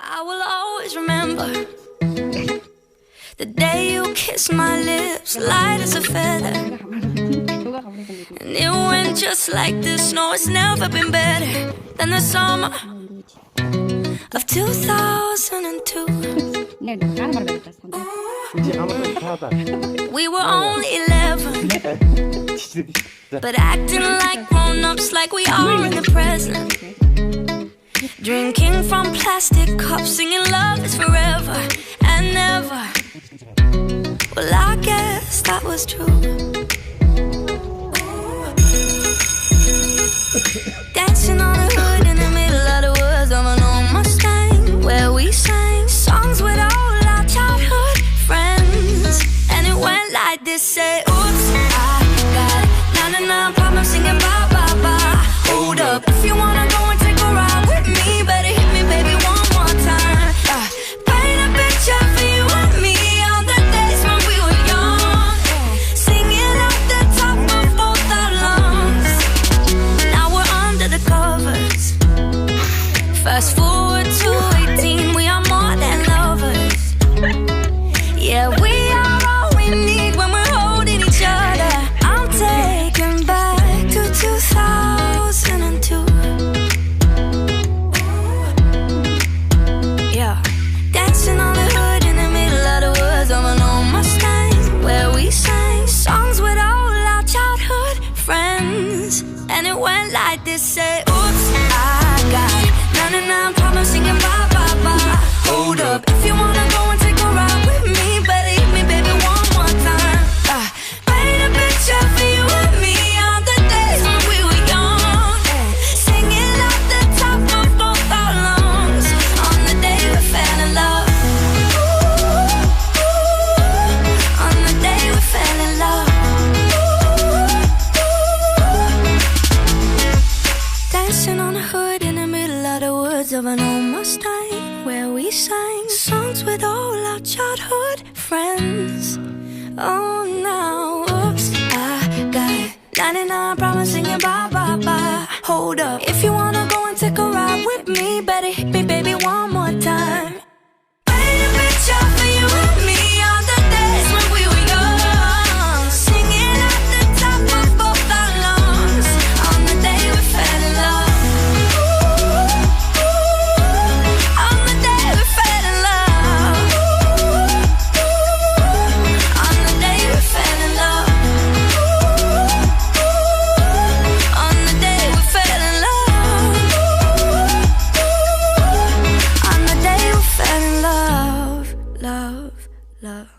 I will always remember the day you kissed my lips, light as a feather. And it went just like this. No, it's never been better than the summer of 2002. We were only 11, but acting like grown-ups, like we are in the present. Drinking from plastic cups, singing love is forever and never. Well, I guess that was true. Dancing on the hood in the middle of the woods of an old Mustang, where we sang songs with all our childhood friends. And it went like this, say, oops, I got 99 problems singing bye, bye, bye. Hold up, if you wanna go and take a ride with me, better hit me, baby, one more time. Paint a picture for you and me on the days when we were young, singing off the top of both our lungs. Now we're under the covers. Fast forward to 18, we are more than lovers. Yeah, we are all we need when we're holding each other. I'm taken back to 2002. Yeah, dancing on the hood in the middle of the woods of an old Mustang, where we sang songs with all our childhood friends. And it went like this, say, oops, I got 99 problems singing bye, bye, bye. Hold up, if you wanna go and take a ride with me, better hit me, baby, one more time. Paint a picture for you and me on the days when we were young, singing off the top of both our lungs on the day we fell in love. On the day we fell in love. Dancing on the hood in the middle of the woods of an old Mustang, where we sang songs with all our childhood friends. Oh, now, oops, I got 99 problems singing bye, bye, bye. Hold up, if you wanna go and take a ride with me, better hit me, baby, one more time. Paint a picture for you and me on the days when we were young, singing at the top of both our lungs on the day we fell in love. On the day we fell in love. On the day we fell in love. On the day we fell in love. On the day we fell in love. Love, love.